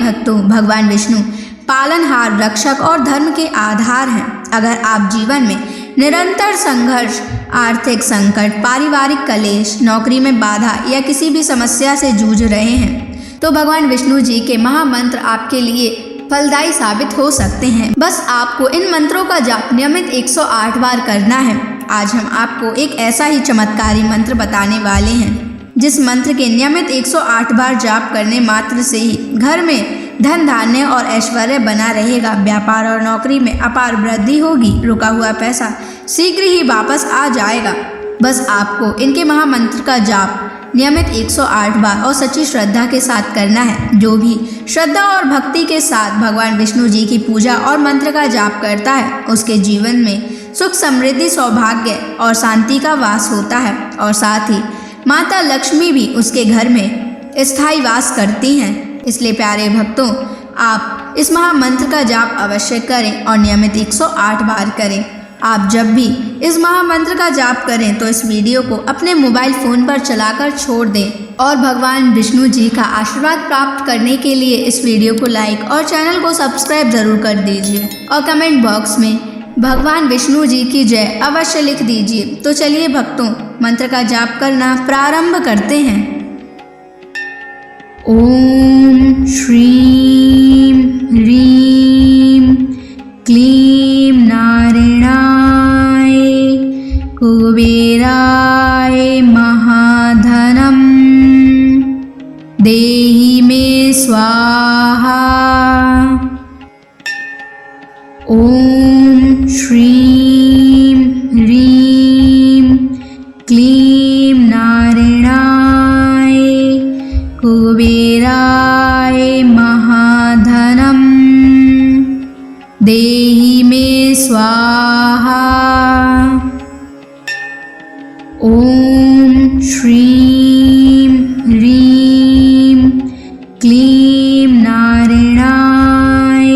भक्तों, भगवान विष्णु पालनहार, रक्षक और धर्म के आधार हैं। अगर आप जीवन में निरंतर संघर्ष, आर्थिक संकट, पारिवारिक कलेश, नौकरी में बाधा या किसी भी समस्या से जूझ रहे हैं तो भगवान विष्णु जी के महामंत्र आपके लिए फलदायी साबित हो सकते हैं। बस आपको इन मंत्रों का जाप नियमित 108 बार करना है। आज हम आपको एक ऐसा ही चमत्कारी मंत्र बताने वाले हैं जिस मंत्र के नियमित 108 बार जाप करने मात्र से ही घर में धन धान्य और ऐश्वर्य बना रहेगा। व्यापार और नौकरी में अपार वृद्धि होगी। रुका हुआ पैसा शीघ्र ही वापस आ जाएगा। बस आपको इनके महामंत्र का जाप नियमित 108 बार और सच्ची श्रद्धा के साथ करना है। जो भी श्रद्धा और भक्ति के साथ भगवान विष्णु जी की पूजा और मंत्र का जाप करता है उसके जीवन में सुख, समृद्धि, सौभाग्य और शांति का वास होता है और साथ ही माता लक्ष्मी भी उसके घर में स्थायी वास करती हैं। इसलिए प्यारे भक्तों, आप इस महामंत्र का जाप अवश्य करें और नियमित 108 बार करें। आप जब भी इस महामंत्र का जाप करें तो इस वीडियो को अपने मोबाइल फ़ोन पर चलाकर छोड़ दें और भगवान विष्णु जी का आशीर्वाद प्राप्त करने के लिए इस वीडियो को लाइक और चैनल को सब्सक्राइब ज़रूर कर दीजिए और कमेंट बॉक्स में भगवान विष्णु जी की जय अवश्य लिख दीजिए। तो चलिए भक्तों, मंत्र का जाप करना प्रारंभ करते हैं। ओम श्रीं ह्रीं क्लीं नारायणाय कुबेराय महाधनं देहि मे स्वाहा। ओम श्रीं ह्रीं क्लीं नारायणाय कुबेराय महाधनं देहि मे स्वाहा। ओम श्रीं ह्रीं क्लीं नारायणाय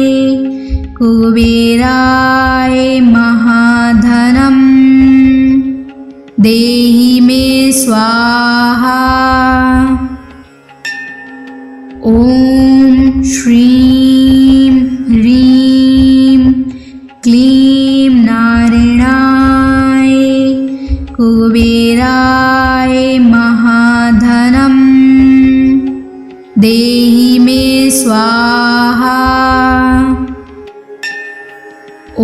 कुबेराय महाधनं देहि मे स्वाहा। ओम श्रीं ह्रीं क्लीं नारायणाय कुबेराय महाधनं देहि मे स्वाहा।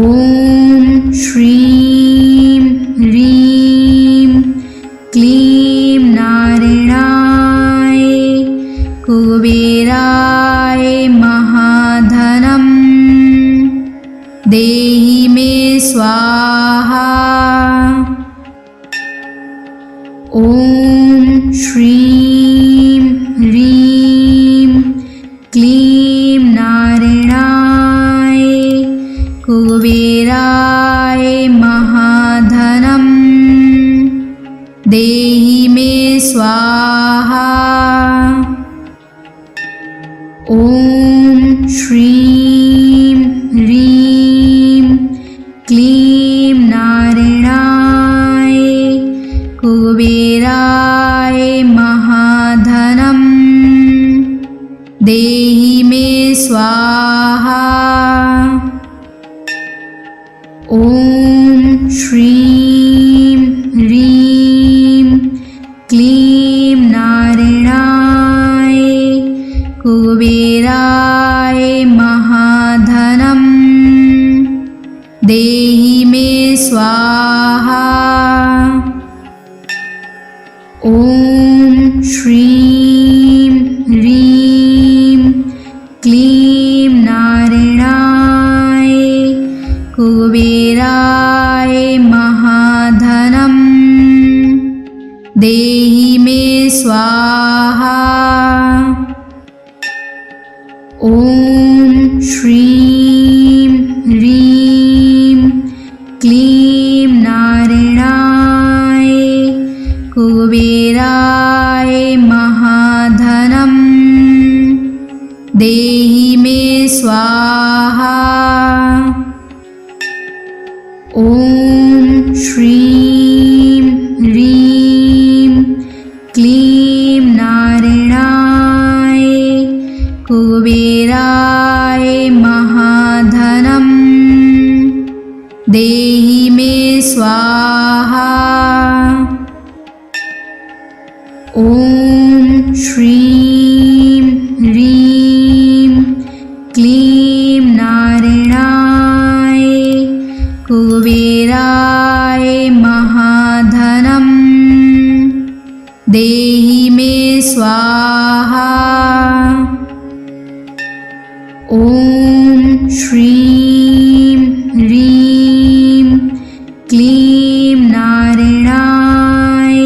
ओम श्रीं ह्रीं क्लीं नारायणाय कुबेराय महाधनं देहि मे स्वाहा। ओम श्रीं ह्रीं क्लीं नारायणाय कुबेराय महाधनं देहि मे स्वाहा। ओम श्रीं ह्रीं क्लीं नारायणाय कुबेराय महाधनं देहि मे स्वाहा। ओम श्रीं ह्रीं क्लीं नारायणाय कुबेराय महाधनं देहि मे स्वाहा। ओम श्रीं ह्रीं क्लीं नारायणाय कुबेराय महाधनं देहि मे स्वाहा। ओम श्रीं ह्रीं क्लीं नारायणाय कुबेराय महाधनं देहि मे स्वाहा। ओम श्रीं ह्रीं क्लीं नारायणाय कुबेराय स्वाहा। ॐ श्रीं ह्रीं क्लीं नारायणाय कुबेराय महाधनं देहि मे स्वाहा। ॐ श्रीं ह्रीं क्लीं नारायणाय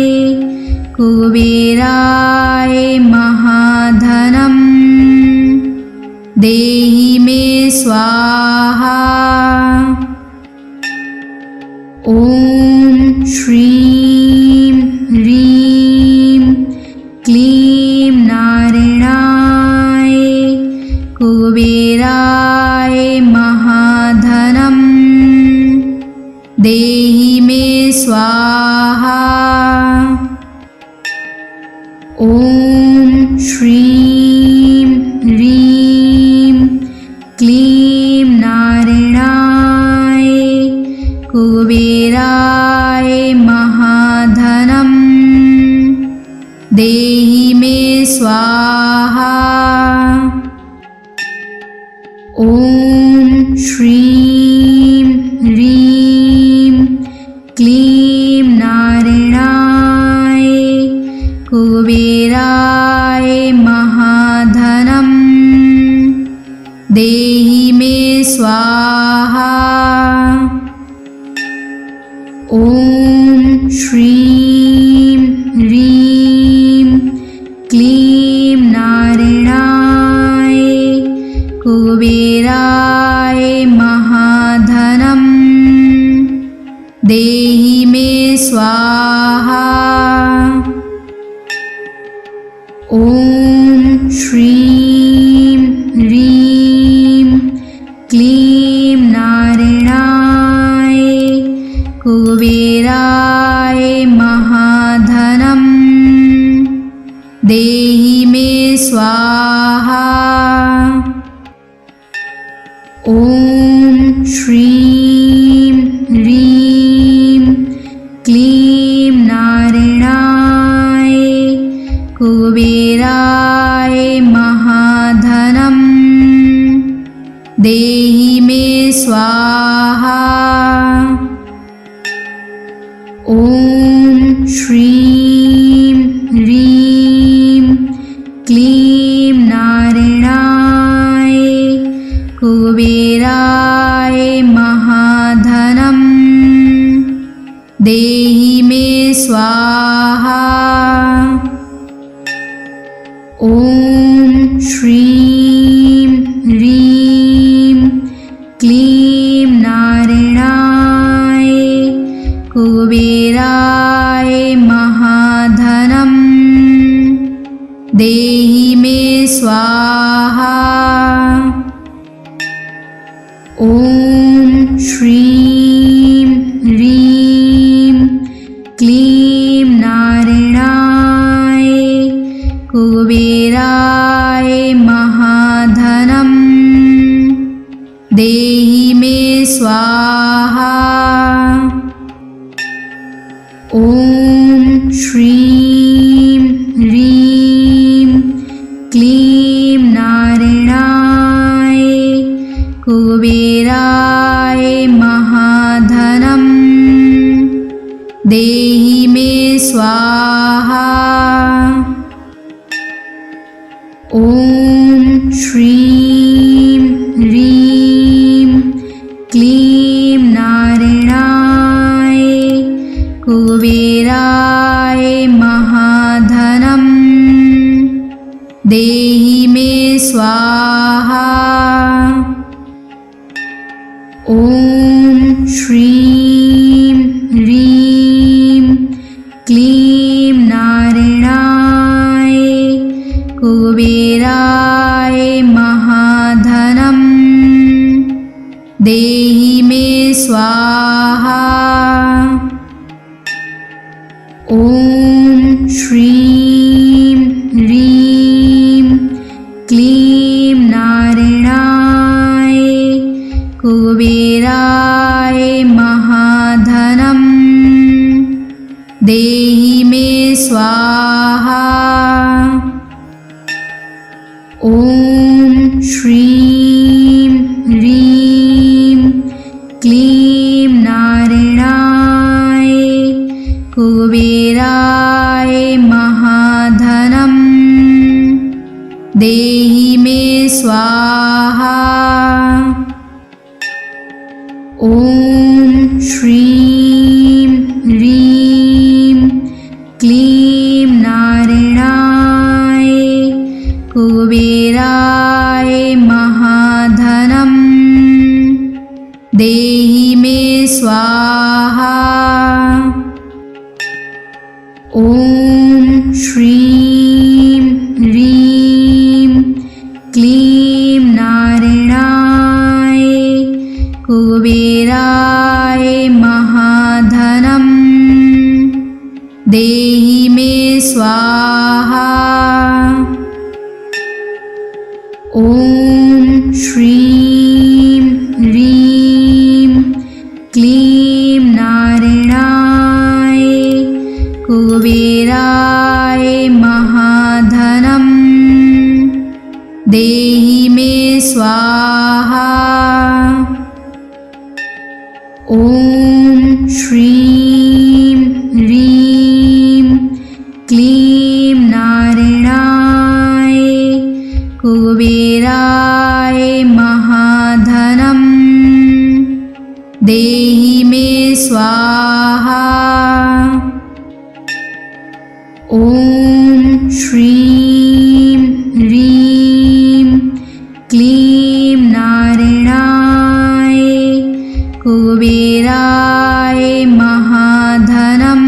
कुबेराय महाधनं देहि मे स्वाहा। ॐ श्रीं ह्रीं क्लीं नारायणाय कुबेराय महाधनं देहि मे स्वाहा। ॐ श्रीं ह्रीं क्लीं नारायणाय कुबेराय महाधनं देहि मे स्वाहा। ॐ श्रीं ह्रीं क्लीं नारायणाय कुबेराय महाधनं देहि मे स्वाहा। ॐ श्रीं ह्रीं क्लीं नारायणाय कुबेराय महाधनं देहि मे स्वाहा। ॐ श्रीं ह्रीं क्लीं नारायणाय कुबेराय महाधनं देहि मे स्वाहा। ॐ श्रीं ह्रीं क्लीं नारायणाय कुबेराय महाधनं देहि मे स्वाहा। ॐ श्रीं ह्रीं क्लीं नारायणाय कुबेराय महाधनं देहि मे स्वाहा। ॐ श्रीं ह्रीं क्लीं नारायणाय कुबेराय महाधनं देहि मे स्वाहा। ॐ श्रीं ह्रीं क्लीं नारायणाय कुबेराय महाधनं देहि मे स्वाहा। ॐ श्रीं ह्रीं क्लीं नारायणाय कुबेराय महाधनं देहि मे स्वाहा। ॐ श्रीं ह्रीं क्लीं नारायणाय कुबेराय महाधनं देहि मे स्वाहा। ॐ श्रीं ह्रीं क्लीं नारायणाय कुबेराय महाधनं देहि मे स्वाहा। ॐ श्रीं ह्रीं क्लीं नारायणाय कुबेराय महाधनं देहि मे स्वाहा। ॐ श्रीं ह्रीं क्लीं नारायणाय कुबेराय महाधनं देहि मे स्वाहा। ॐ श्रीं ह्रीं क्लीं नारायणाय कुबेराय महाधनं देहि मे स्वाहा। ॐ श्रीं ह्रीं क्लीं नारायणाय कुबेराय महाधनं देहि मे स्वाहा। ॐ श्रीं ह्रीं क्लीं नारायणाय कुबेराय महाधनं देहि मे स्वाहा। ॐ श्रीं ह्रीं क्लीं नारायणाय कुबेराय महाधनं देहि मे स्वाहा। ॐ श्रीं ह्रीं क्लीं नारायणाय कुबेराय महाधनं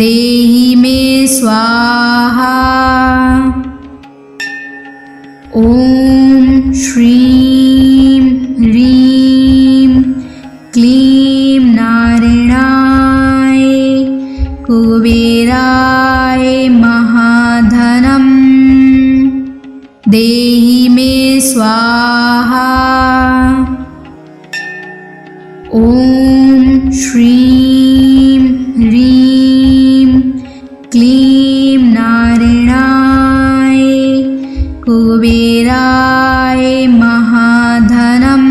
देहि मे स्वाहा। ॐ श्रीं ह्रीं क्लीं नारायणाय कुबेराय महाधनं देहि मे स्वाहा। ॐ श्रीं ह्रीं क्लीं नारायणाय कुबेराय महाधनं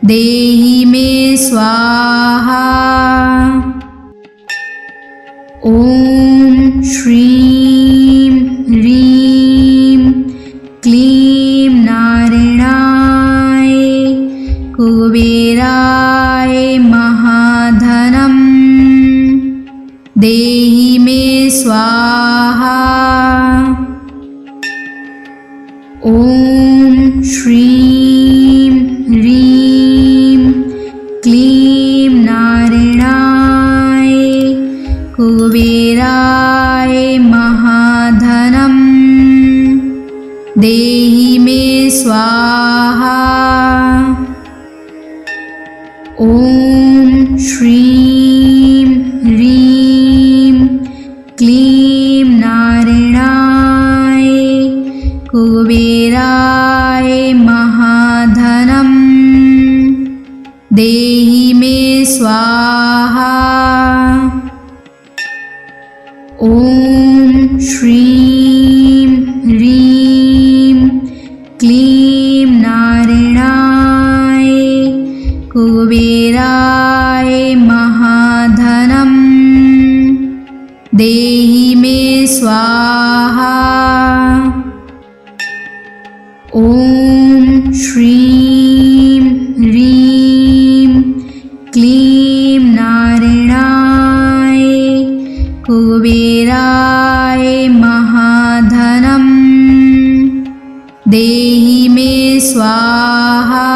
देहि मे स्वाहा। ॐ श्रीं ह्रीं क्लीं नारायणाय कुबेराय महाधनं देहि मे स्वाहा। ॐ श्रीं ह्रीं क्लीं नारायणाय कुबेराय महाधनं देहि मे स्वाहा। ॐ श्रीं ह्रीं क्लीं नारायणाय कुबेराय महाधनं देहि मे स्वाहा। ॐ श्रीं ह्रीं क्लीं नारायणाय कुबेराय महाधनं देहि मे स्वाहा। ॐ श्रीं ह्रीं क्लीं नारायणाय कुबेराय महाधनं देहि मे स्वाहा।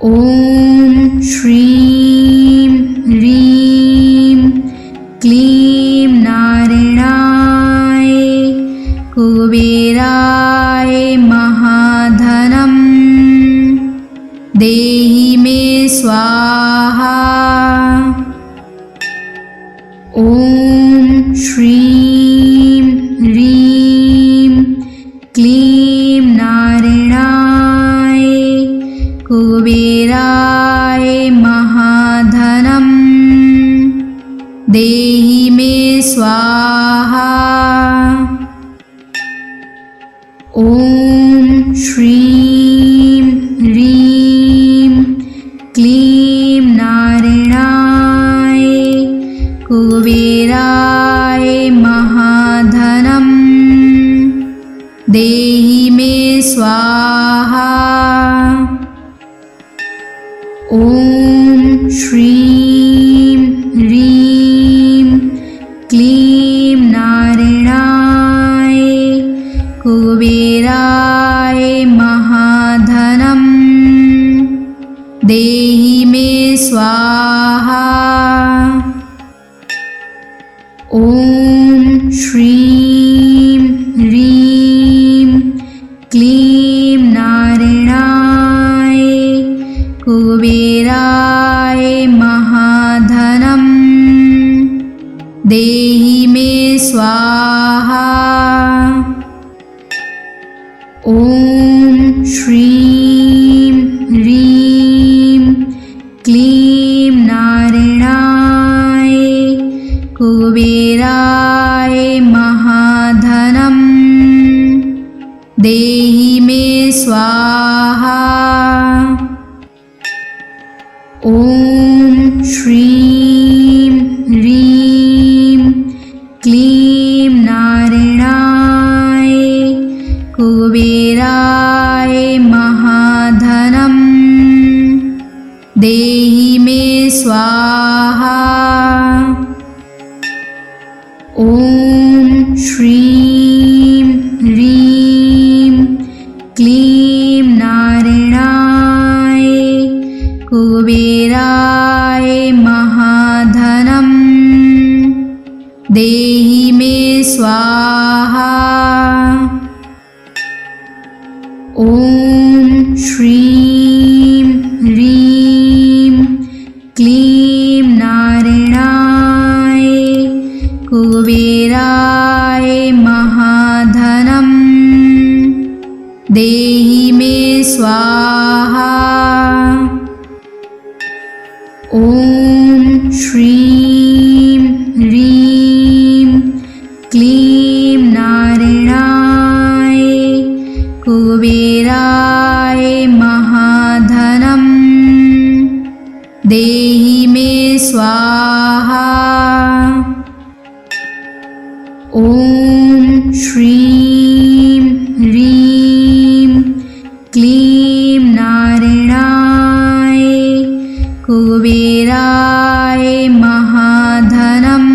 ॐ श्रीं ह्रीं क्लीं नारायणाय कुबेराय महाधनं देहि मे स्वाहा। ॐ श्रीं ह्रीं क्लीं नारायणाय कुबेराय महाधनम् देहि मे स्वाहा। ॐ श्रीं ह्रीं क्लीं नारायणाय कुबेराय महाधनम् देहि मे स्वाहा। ॐ श्रीं ह्रीं क्लीं नारायणाय कुबेराय महाधनम् देहि मे स्वाहा। ॐ श्रीं ह्रीं क्लीं नारायणाय कुबेराय महाधनम् देहि मे स्वाहा। ॐ श्रीं ह्रीं क्लीं नारायणाय कुबेराय महाधनम् देहि मे स्वाहा। ॐ श्रीं ह्रीं क्लीं नारायणाय कुबेराय महाधनम् देहि मे स्वाहा। ॐ श्रीं ह्रीं क्लीं नारायणाय कुबेराय महाधनम् देहि मे स्वाहा। ॐ श्रीं ह्रीं क्लीं नारायणाय कुबेराय महाधनम् देहि मे स्वाहा। ॐ श्रीं ह्रीं क्लीं नारायणाय कुबेराय महाधनम् देहि मे स्वाहा। ॐ श्रीं ह्रीं क्लीं नारायणाय कुबेराय महाधनम्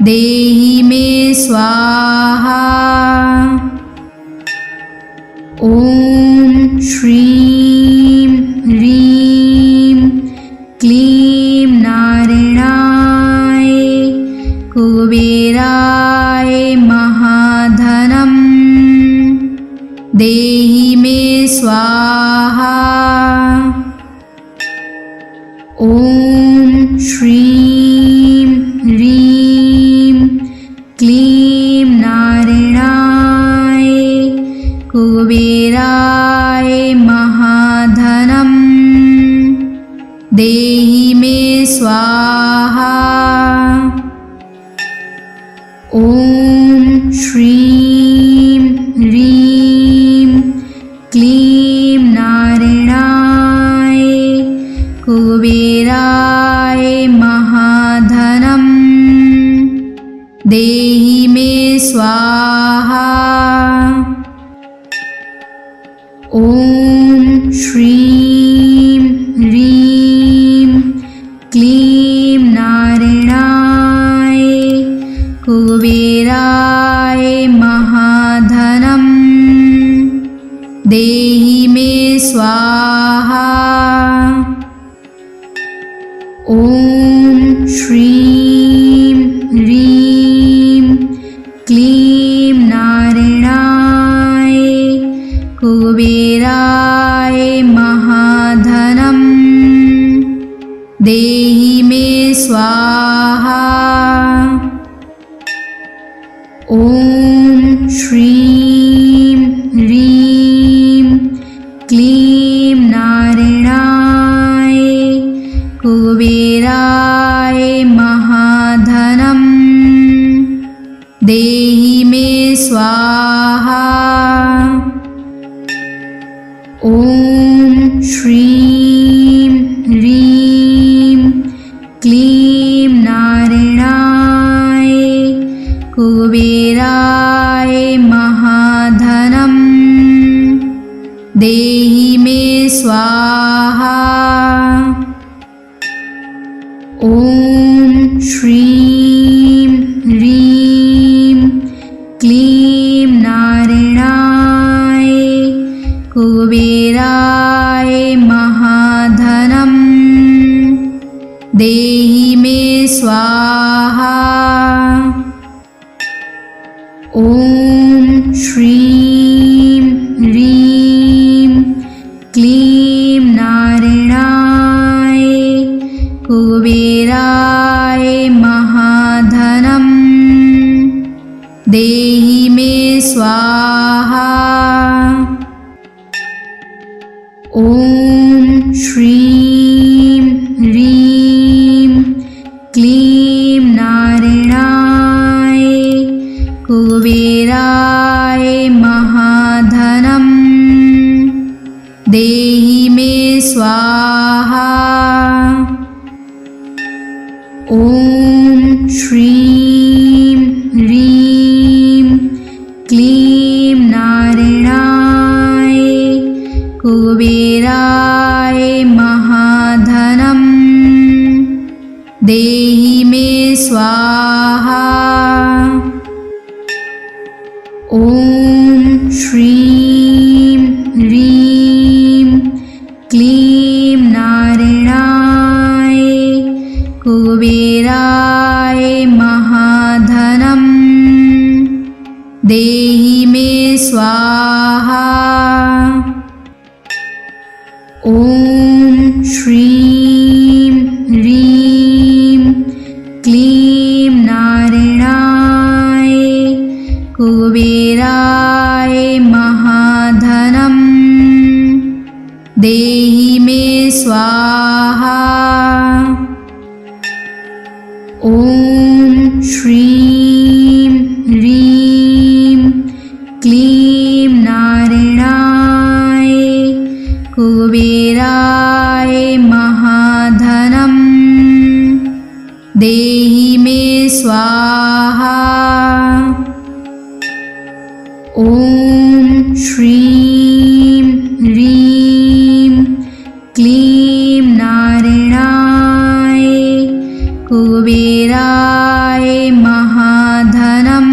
देहि मे स्वाहा। ॐ श्रीं ह्रीं क्लीं नारायणाय कुबेराय महाधनम् देहि मे स्वाहा। ॐ श्रीं ह्रीं क्लीं नारायणाय कुबेराय महाधनम् देहि मे स्वाहा। ॐ श्रीं ह्रीं क्लीं नारायणाय कुबेराय महाधनम् देहि मे स्वाहा। ॐ श्रीं ह्रीं क्लीं नारायणाय कुबेराय महाधनम् देहि मे स्वाहा। ॐ श्रीं ह्रीं क्लीं नारायणाय कुबेराय महाधनम् देहि मे स्वाहा। ॐ श्रीं ह्रीं क्लीं नारायणाय ॐ श्रीं ह्रीं क्लीं नारायणाय कुबेराय महाधनं देहि मे स्वाहा। ॐ श्रीं ह्रीं क्लीं नारायणाय कुबेराय महाधनं देहि मे स्वाहा। ॐ श्रीं ह्रीं क्लीं नारायणाय कुबेराय महाधनं देहि मे स्वाहा। ॐ श्रीं ह्रीं क्लीं नारायणाय कुबेराय महाधनं देहि मे स्वाहा। ॐ श्रीं ह्रीं क्लीं नारायणाय कुबेराय महाधनं देहि मे स्वाहा। ॐ श्रीं ह्रीं क्लीं नारायणाय कुबेराय महाधनं देहि मे स्वाहा। ॐ श्रीं ह्रीं क्लीं नारायणाय कुबेराय महाधनं देहि मे स्वाहा। ॐ श्रीं ह्रीं क्लीं नारायणाय कुबेराय महाधनं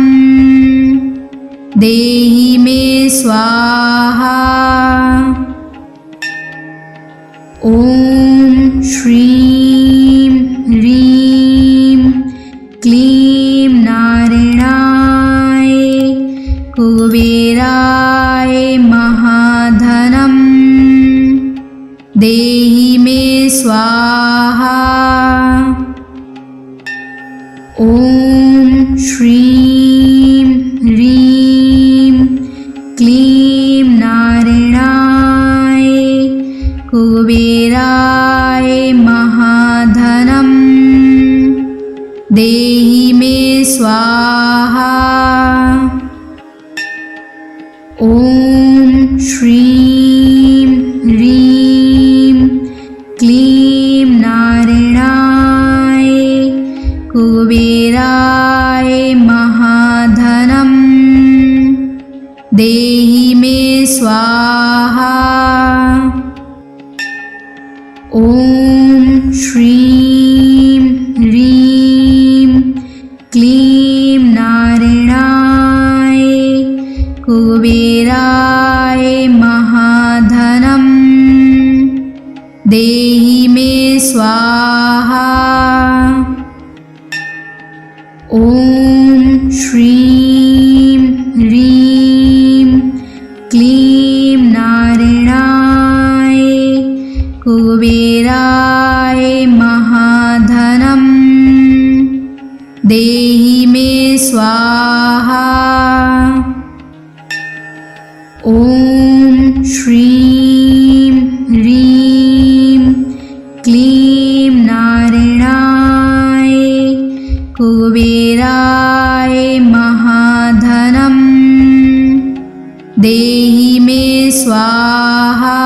देहि मे स्वाहा। ॐ श्रीं ह्रीं क्लीं नारायणाय कुबेराय महाधनं देहि मे स्वाहा। ॐ श्रीं ह्रीं क्लीं नारायणाय कुबेराय महाधनं देहि मे स्वाहा। ॐ श्रीं ह्रीं क्लीं नारायणाय कुबेराय महाधनं देहि मे स्वाहा। ॐ श्रीं ह्रीं क्लीं नारायणाय कुबेराय महाधनं देहि मे स्वाहा। ॐ श्रीं ह्रीं क्लीं नारायणाय कुबेराय महाधनं देहि मे स्वाहा। ॐ श्रीं ह्रीं क्लीं नारायणाय कुबेराय महाधनं देहि मे स्वाहा।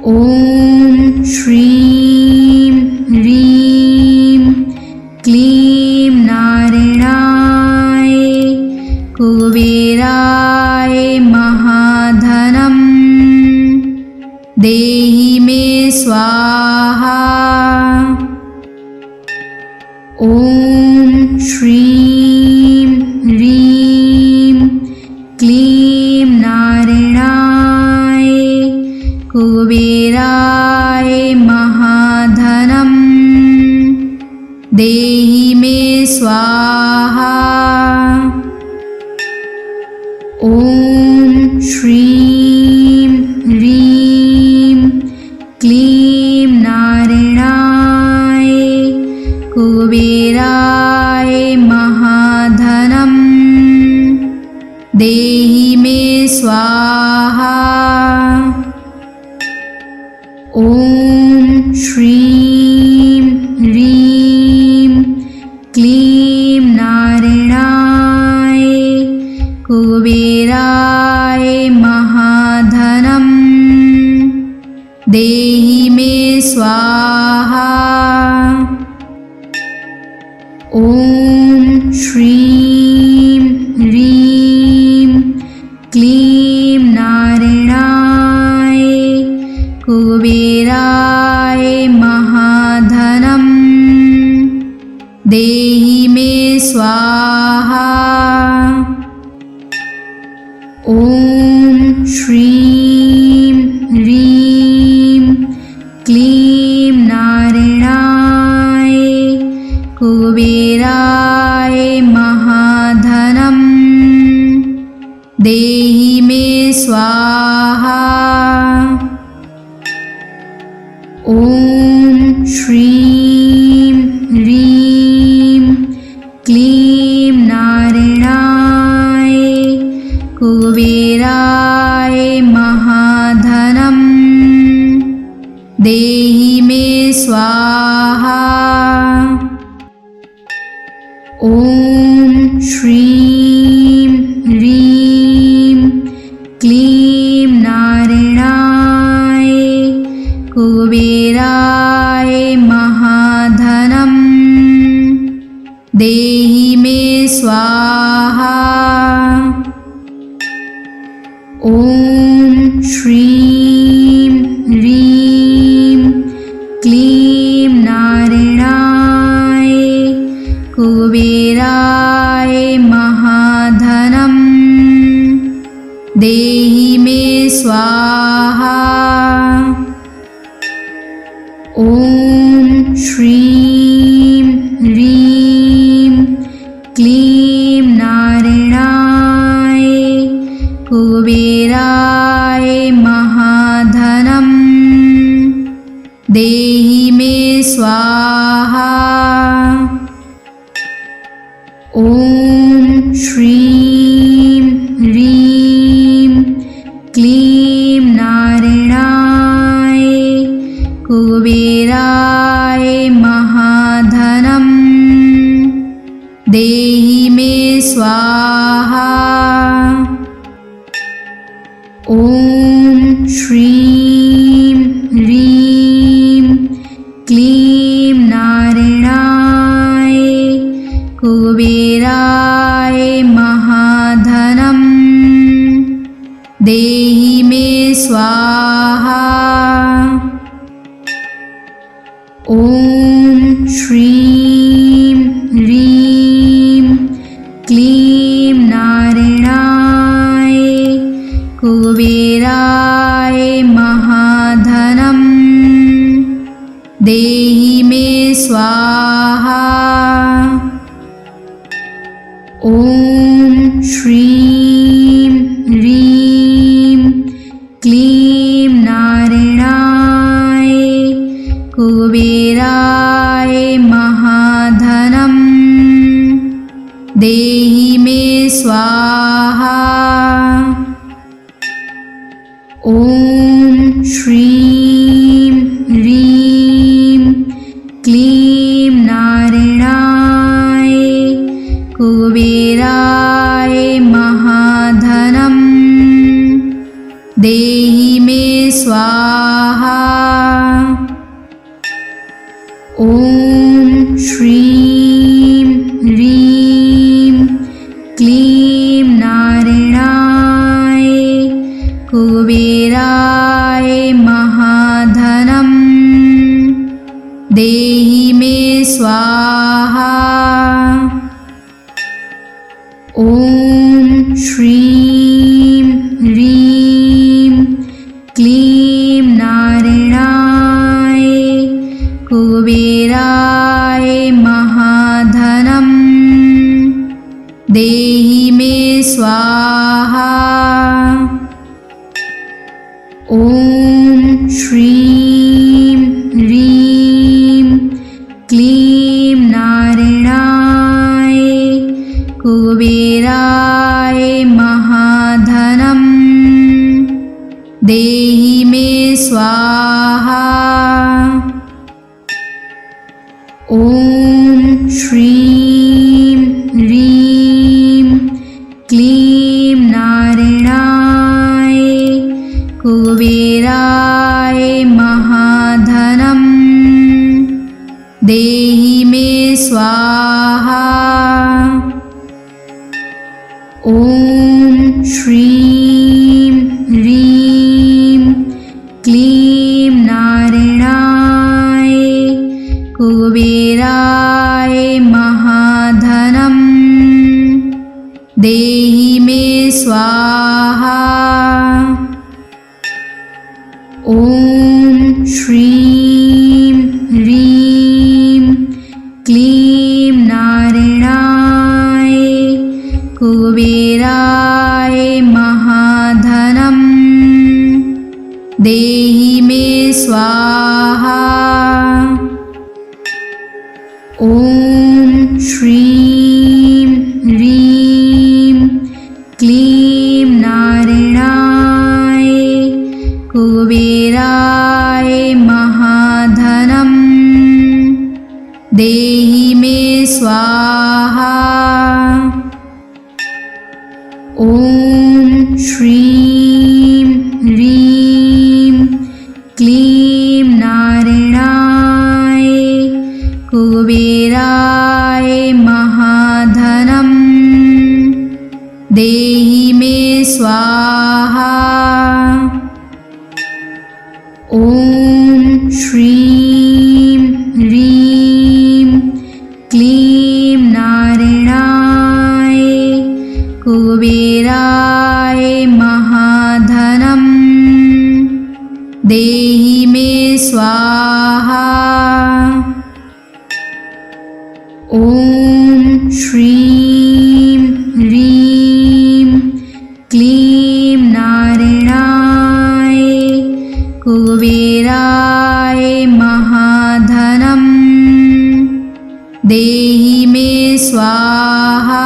ॐ श्रीं ह्रीं क्लीं नारायणाय कुबेराय महाधनं देहि मे स्वाहा। ॐ श्रीं ह्रीं क्लीं नारायणाय कुबेराय महाधनं देहि मे स्वाहा। ॐ श्रीं ह्रीं क्लीं नारायणाय कुबेराय महाधनं देहि मे स्वाहा। ॐ श्रीं ह्रीं क्लीं नारायणाय कुबेराय महाधनं देहि मे स्वाहा। ॐ श्रीं ह्रीं क्लीं नारायणाय कुबेराय महाधनं देहि मे स्वाहा। ॐ श्रीं ह्रीं क्लीं नारायणाय कुबेराय महाधनं देहि मे स्वाहा। ॐ श्रीं ह्रीं क्लीं नारायणाय कुबेराय महाधनं देहि मे स्वाहा। ॐ श्रीं ह्रीं क्लीं नारायणाय कुबेराय महाधनं देहि मे स्वाहा। ॐ श्रीं ह्रीं क्लीं नारायणाय कुबेराय महाधनं देहि मे स्वाहा। ॐ श्रीं ह्रीं क्लीं नारायणाय कुबेराय महाधनं देहि मे स्वाहा। ॐ श्रीं ह्रीं क्लीं नारायणाय कुबेराय महाधनं देहि मे स्वाहा। ॐ श्रीं ह्रीं क्लीं नारायणाय कुबेराय महाधनं देहि मे स्वाहा। ॐ श्रीं ह्रीं क्लीं नारायणाय कुबेराय महाधनं देहि मे स्वाहा। ॐ श्रीं ह्रीं क्लीं नारायणाय कुबेराय महाधनं देहि मे स्वाहा। ॐ श्रीं ह्रीं क्लीं नारायणाय कुबेराय महाधनं देहि मे स्वाहा। ॐ श्रीं ह्रीं क्लीं नारायणाय कुबेराय महाधनं देहि मे स्वाहा। ॐ श्रीं ह्रीं क्लीं नारायणाय कुबेराय महाधनं देहि मे स्वाहा। ॐ श्रीं ह्रीं क्लीं नारायणाय कुबेराय महाधनं देहि मे स्वाहा। ॐ श्रीं ह्रीं क्लीं नारायणाय कुबेराय महाधनं देहि मे स्वाहा। ॐ श्रीं ह्रीं क्लीं नारायणाय कुबेराय महाधनं देहि मे स्वाहा। ॐ श्रीं ह्रीं क्लीं नारायणाय कुबेराय महाधनं देहि मे स्वाहा। ॐ श्रीं ह्रीं क्लीं नारायणाय कुबेराय महाधनं देहि मे स्वाहा। ॐ श्रीं ह्रीं क्लीं नारायणाय कुबेराय महाधनं देहि मे स्वाहा। ॐ श्रीं ह्रीं क्लीं नारायणाय कुबेराय महाधनं देहि मे स्वाहा। ॐ श्रीं ह्रीं क्लीं नारायणाय कुबेराय महाधनं देहि मे स्वाहा।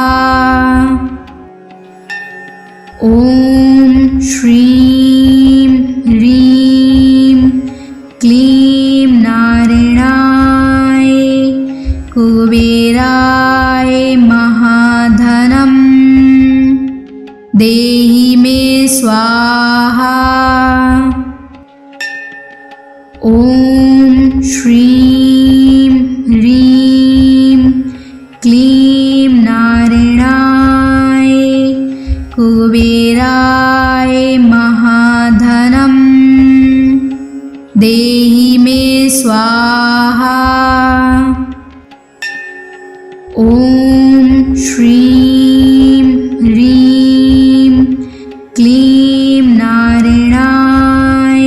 ॐ श्रीं ह्रीं क्लीं नारायणाय कुबेराय महाधनं देहि मे स्वाहा। ॐ श्रीं ह्रीं क्लीं नारायणाय कुबेराय महाधनं देहि मे स्वाहा। ॐ श्रीं ह्रीं क्लीं नारायणाय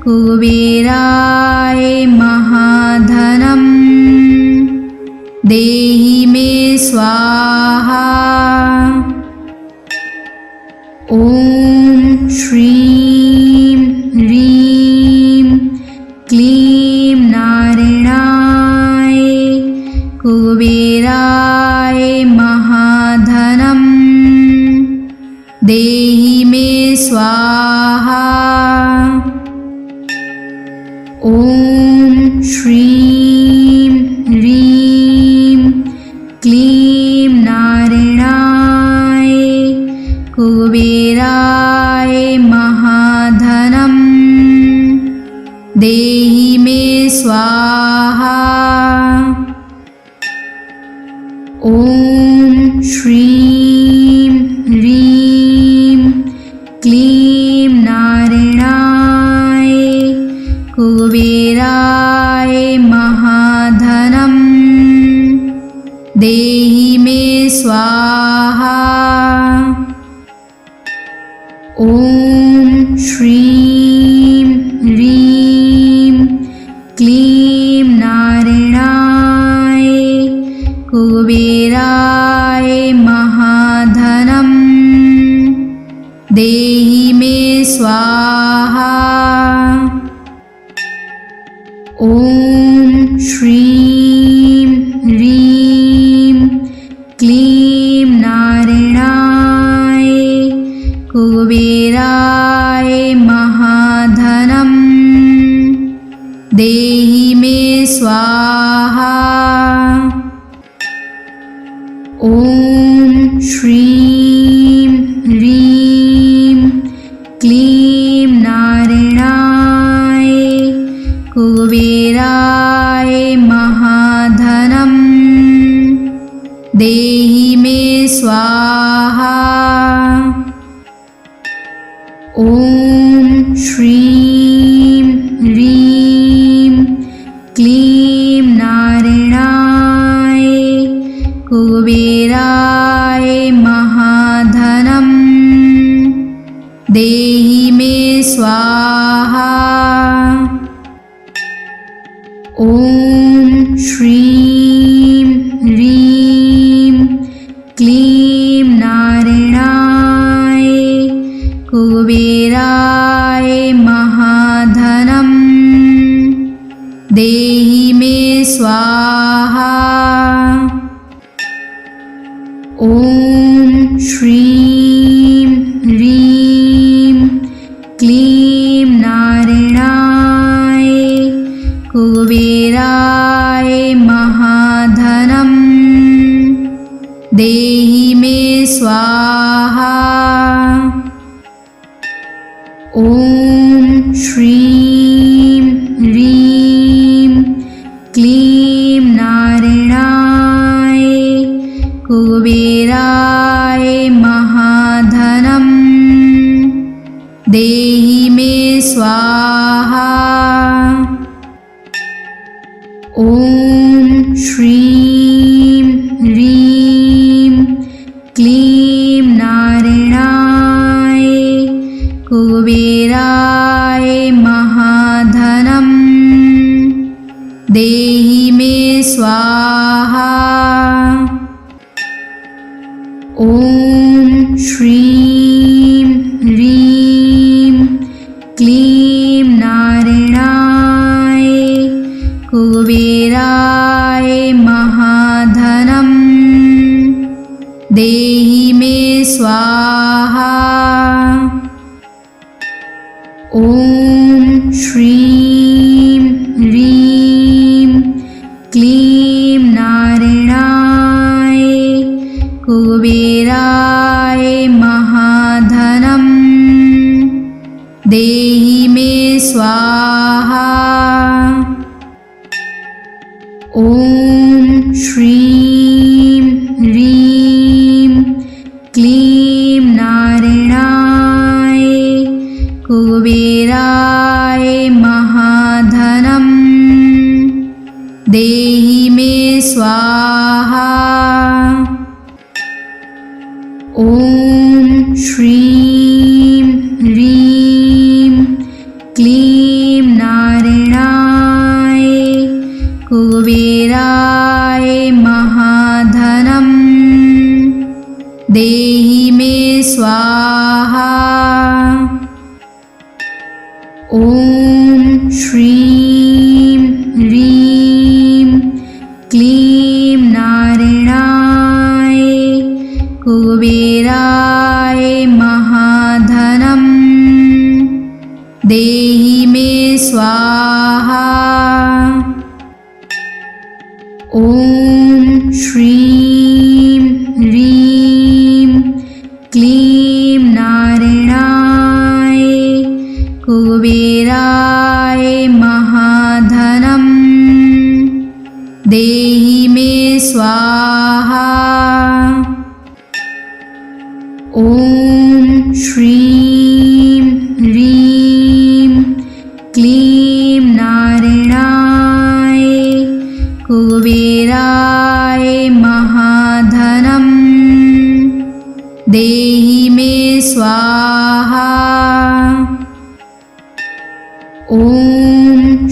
कुबेराय महाधनं देहि मे स्वाहा। ॐ श्रीं ह्रीं क्लीं नारायणाय कुबेराय महाधनं देहि मे स्वाहा। ॐ श्रीं ह्रीं क्लीं नारायणाय कुबेराय महाधनं देहि मे स्वाहा। ॐ श्रीं ह्रीं क्लीं नारायणाय कुबेराय स्वाहा। ॐ श्रीं ह्रीं क्लीं नारायणाय कुबेराय महाधनं देहि मे स्वाहा। ॐ श्रीं ह्रीं क्लीं नारायणाय कुबेराय महाधनं देहि मे स्वाहा। ॐ श्रीं ह्रीं क्लीं नारायणाय कुबेराय महाधनं देहि मे स्वाहा। ॐ श्रीं ह्रीं क्लीं नारायणाय कुबेराय महाधनं देहि मे स्वाहा। ॐ श्रीं ह्रीं क्लीं नारायणाय कुबेराय महाधनं देहि मे स्वाहा। ॐ श्रीं ह्रीं क्लीं नारायणाय कुबेराय महाधनं देहि मे स्वाहा। ॐ श्रीं ह्रीं क्लीं नारायणाय कुबेराय महाधनं देहि मे स्वाहा। ॐ श्रीं ह्रीं क्लीं नारायणाय कुबेराय महाधनं देहि मे स्वाहा। ॐ श्रीं ह्रीं क्लीं नारायणाय कुबेराय महाधनं देहि मे स्वाहा। ॐ श्रीं ह्रीं क्लीं नारायणाय कुबेराय महाधनं देहि मे स्वाहा। ॐ श्रीं ह्रीं क्लीं नारायणाय कुबेराय महाधनं देहि मे स्वाहा। ॐ श्रीं ह्रीं क्लीं नारायणाय कुबेराय महाधनं देहि मे स्वाहा। ॐ श्रीं ह्रीं क्लीं नारायणाय कुबेराय महाधनं देहि मे स्वाहा। ॐ श्रीं ह्रीं क्लीं नारायणाय कुबेराय महाधनं देहि मे स्वाहा। ॐ श्रीं ह्रीं क्लीं नारायणाय कुबेराय महाधनं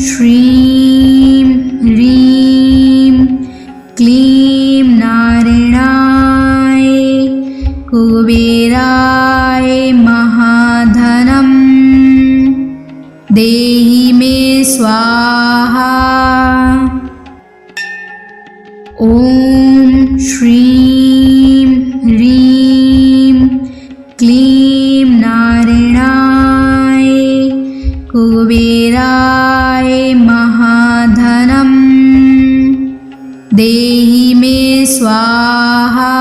श्रीं ह्रीं क्लीं नारायणाय कुबेराय महाधनं देहि मे स्वाहा। ॐ श्रीं ह्रीं क्लीं नारायणाय कुबेराय महाधनं देहि मे स्वाहा।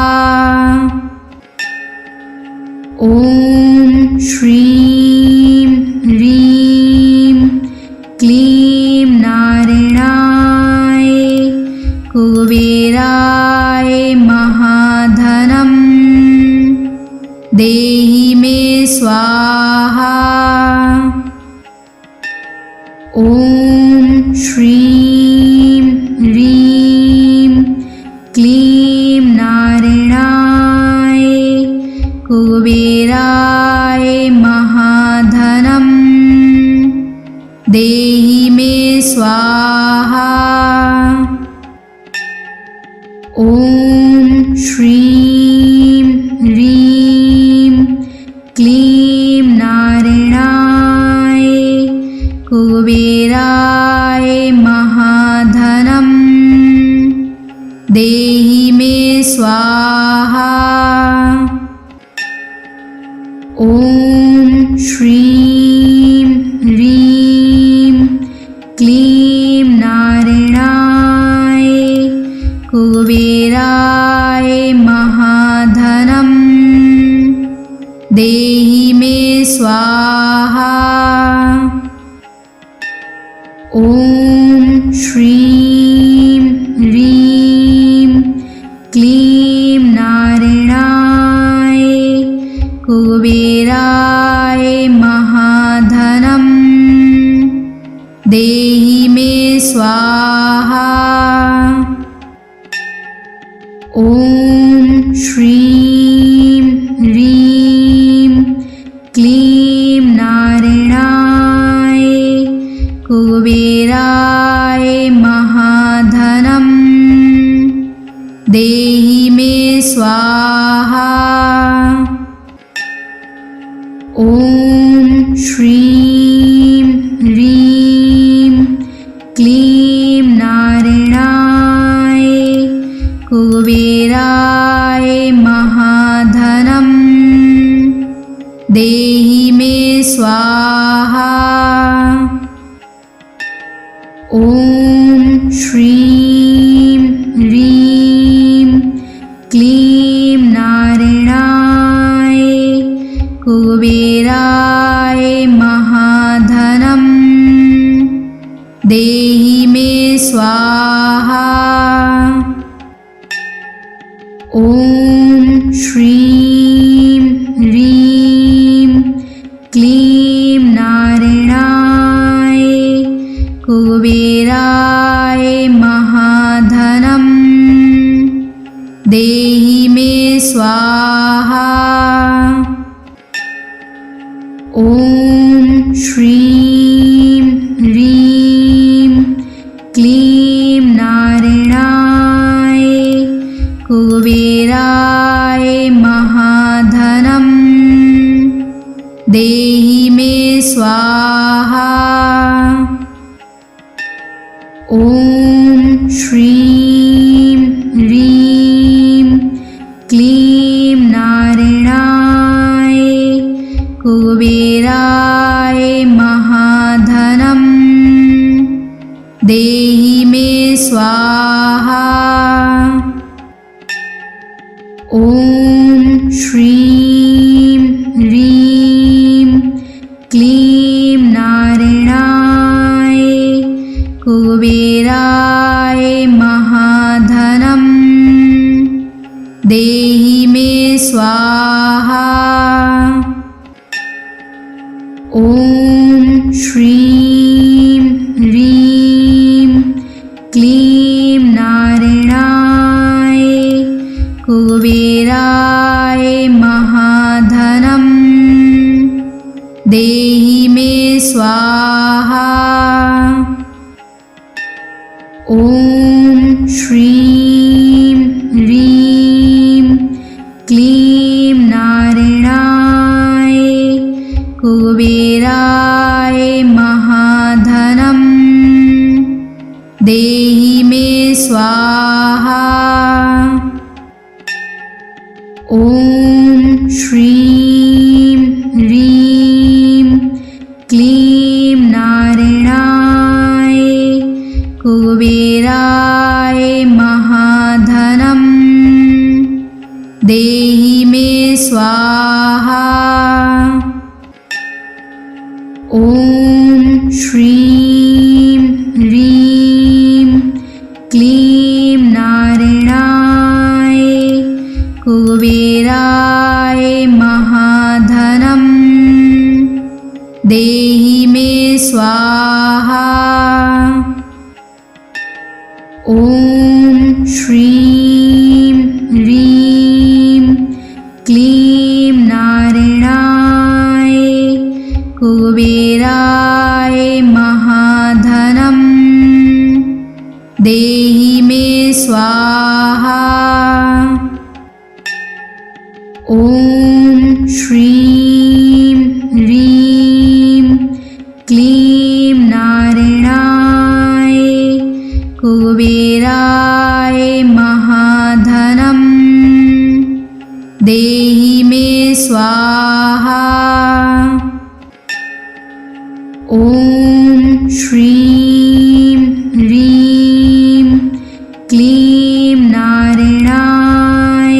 ॐ श्रीं ह्रीं क्लीं नारायणाय कुबेराय महाधनं देहि मे स्वाहा। ॐ श्रीं ह्रीं क्लीं नारायणाय कुबेराय महाधनं देहि मे स्वाहा। ॐ श्रीं ह्रीं क्लीं नारायणाय कुबेराय महाधनं देहि मे स्वाहा। ॐ श्रीं ह्रीं क्लीं नारायणाय कुबेराय महाधनं देहि मे स्वाहा। ॐ श्रीं ह्रीं क्लीं नारायणाय कुबेराय महाधनं देहि मे स्वाहा। ॐ श्रीं ह्रीं क्लीं नारायणाय कुबेराय महाधनं देहि मे स्वाहा। ॐ श्रीं ह्रीं क्लीं नारायणाय कुबेराय महाधनं देहि मे स्वाहा। ॐ श्रीं ह्रीं क्लीं नारायणाय कुबेराय महाधनं देहि मे स्वाहा। ॐ श्रीं ह्रीं क्लीं नारायणाय कुबेराय महाधनं देहि मे स्वाहा। ॐ श्रीं ह्रीं क्लीं नारायणाय कुबेराय महाधनं देहि मे स्वाहा। ॐ श्रीं ह्रीं क्लीं नारायणाय कुबेराय महाधनं देहि मे स्वाहा। ॐ श्रीं ह्रीं क्लीं नारायणाय कुबेराय महाधनं देहि मे स्वाहा। ॐ श्रीं ह्रीं क्लीं नारायणाय कुबेराय ॐ श्रीं ह्रीं क्लीं नारायणाय कुबेराय महाधनं देहि मे स्वाहा। ॐ श्रीं ह्रीं क्लीं नारायणाय कुबेराय महाधनं देहि मे स्वाहा। ॐ श्रीं ह्रीं क्लीं नारायणाय कुबेराय महाधनं देहि मे स्वाहा। ॐ श्रीं ह्रीं क्लीं नारायणाय कुबेराय महाधनं देहि मे स्वाहा। ॐ श्रीं ह्रीं क्लीं नारायणाय कुबेराय महाधनं देहि मे स्वाहा। ॐ श्रीं ह्रीं क्लीं नारायणाय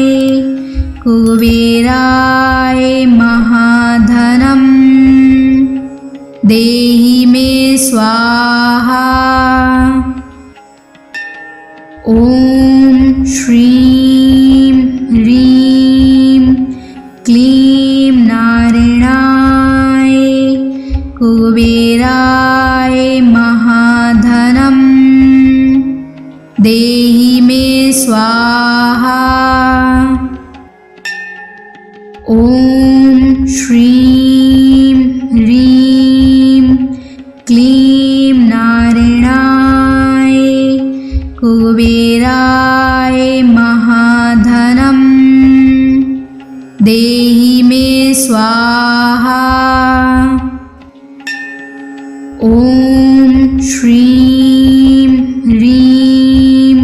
कुबेराय महाधनं देहि मे स्वाहा। ॐ श्रीं ह्रीं क्लीं नारायणाय कुबेराय महाधनं देहि मे स्वाहा। ॐ श्रीं ह्रीं क्लीं नारायणाय कुबेराय महाधनं देहि मे स्वाहा। ॐ श्रीं ह्रीं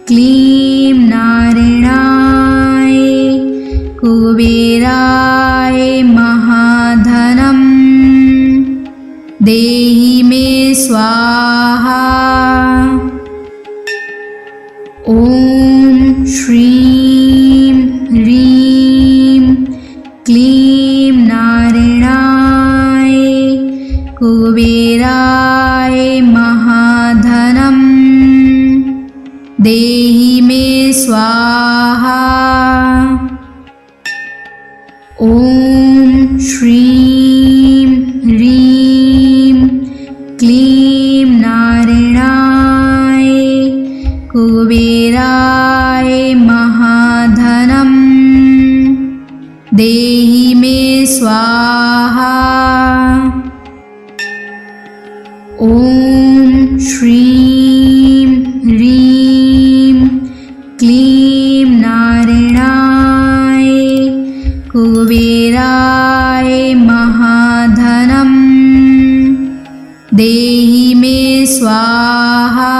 क्लीं नारायणाय कुबेराय महाधनं देहि मे स्वाहा। ॐ श्रीं ह्रीं क्लीं नारायणाय कुबेराय महाधनं देहि मे स्वाहा। ॐ श्रीं ह्रीं क्लीं नारायणाय कुबेराय महाधनं देहि मे स्वाहा। ॐ श्रीं ह्रीं क्लीं नारायणाय कुबेराय महाधनं देहि मे स्वाहा।